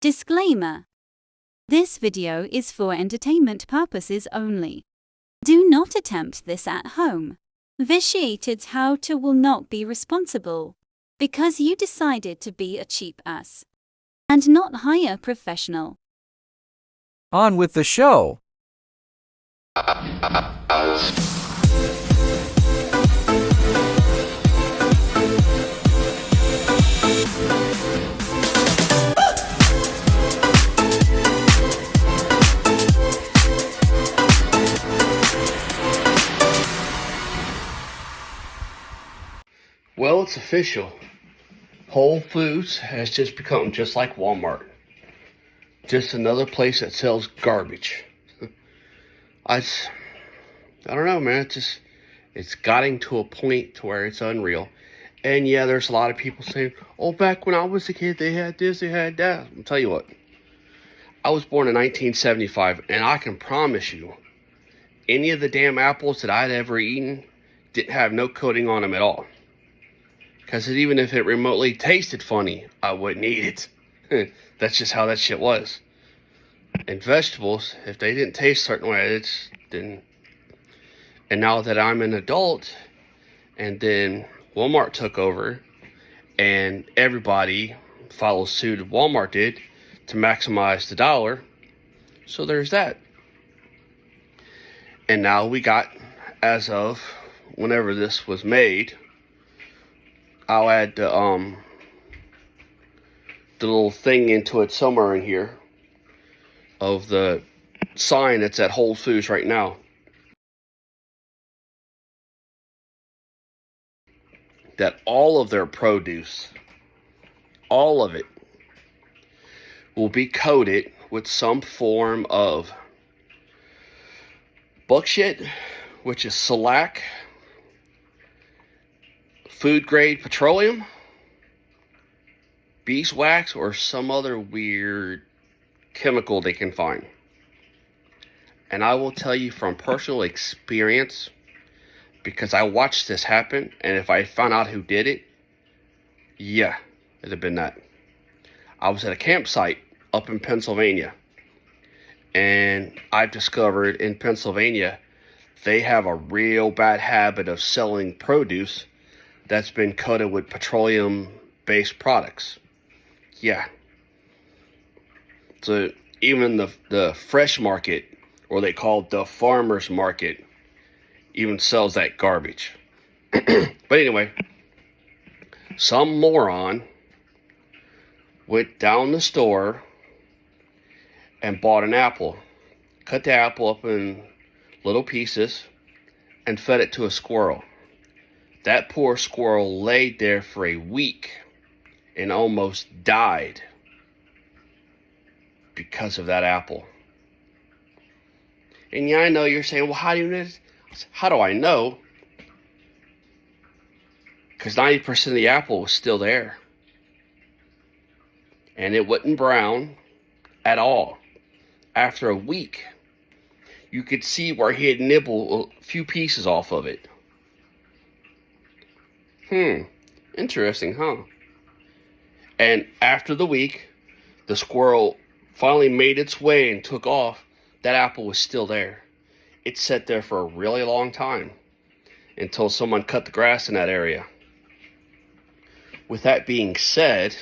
Disclaimer. This video is for entertainment purposes only. Do not attempt this at home. Vitiated how-to will not be responsible because you decided to be a cheap ass and not hire a professional. On with the show. Well, it's official. Whole Foods has just become just like Walmart. Just another place that sells garbage. I don't know, man. It's gotten to a point to where it's unreal. And yeah, there's a lot of people saying, oh, back when I was a kid, they had this, they had that. I'll tell you what. I was born in 1975, and I can promise you, any of the damn apples that I'd ever eaten didn't have no coating on them at all. Because even if it remotely tasted funny, I wouldn't eat it. That's just how that shit was. And vegetables, if they didn't taste a certain way, it didn't. And now that I'm an adult, and then Walmart took over, and everybody followed suit of Walmart did to maximize the dollar. So there's that. And now we got, as of whenever this was made, I'll add the little thing into it somewhere in here of the sign that's at Whole Foods right now. That all of their produce, all of it, will be coated with some form of bullshit, which is shellac, food grade petroleum, beeswax, or some other weird chemical they can find. And I will tell you from personal experience, because I watched this happen, and if I found out who did it, yeah, it'd have been that. I was at a campsite up in Pennsylvania, and I've discovered in Pennsylvania they have a real bad habit of selling produce that's been coated with petroleum-based products. Yeah. So even the fresh market, or they call it the farmer's market, even sells that garbage. But anyway, some moron went down the store and bought an apple, cut the apple up in little pieces, and fed it to a squirrel. That poor squirrel laid there for a week and almost died because of that apple. And yeah, I know you're saying, well, how do you know? How do I know? Because 90% of the apple was still there. And it wasn't brown at all. After a week, you could see where he had nibbled a few pieces off of it. Interesting, huh? And after the week, the squirrel finally made its way and took off. That apple was still there. It sat there for a really long time until someone cut the grass in that area. With that being said,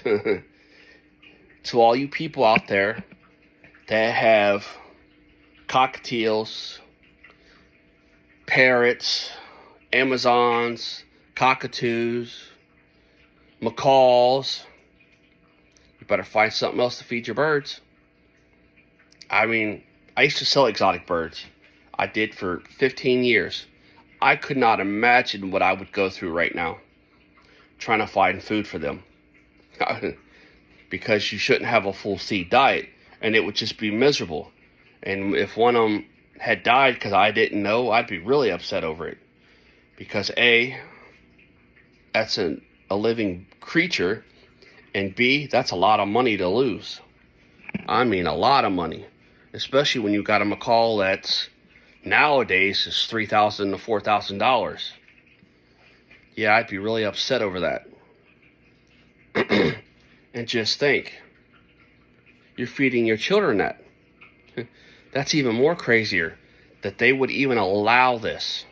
to all you people out there that have cockatiels, parrots, Amazons, cockatoos, macaws, you better find something else to feed your birds. I mean, I used to sell exotic birds. I did for 15 years. I could not imagine what I would go through right now trying to find food for them. Because you shouldn't have a full seed diet, and it would just be miserable. And if one of them had died because I didn't know, I'd be really upset over it. Because A, that's a living creature, and B, that's a lot of money to lose. I mean, a lot of money. Especially when you got a macaw that's nowadays is $3,000 to $4,000. Yeah, I'd be really upset over that. And just think, you're feeding your children that. That's even more crazier that they would even allow this.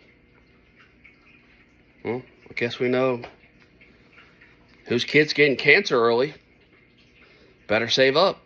Well, I guess we know whose kid's getting cancer early. Better save up.